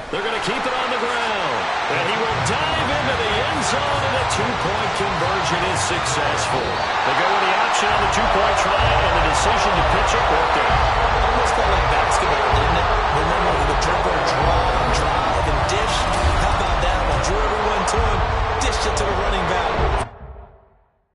They're going to keep it on the ground. And he will dive into the end zone, and a two-point conversion is successful. They go with the option on the two-point try, and the decision to pitch it worked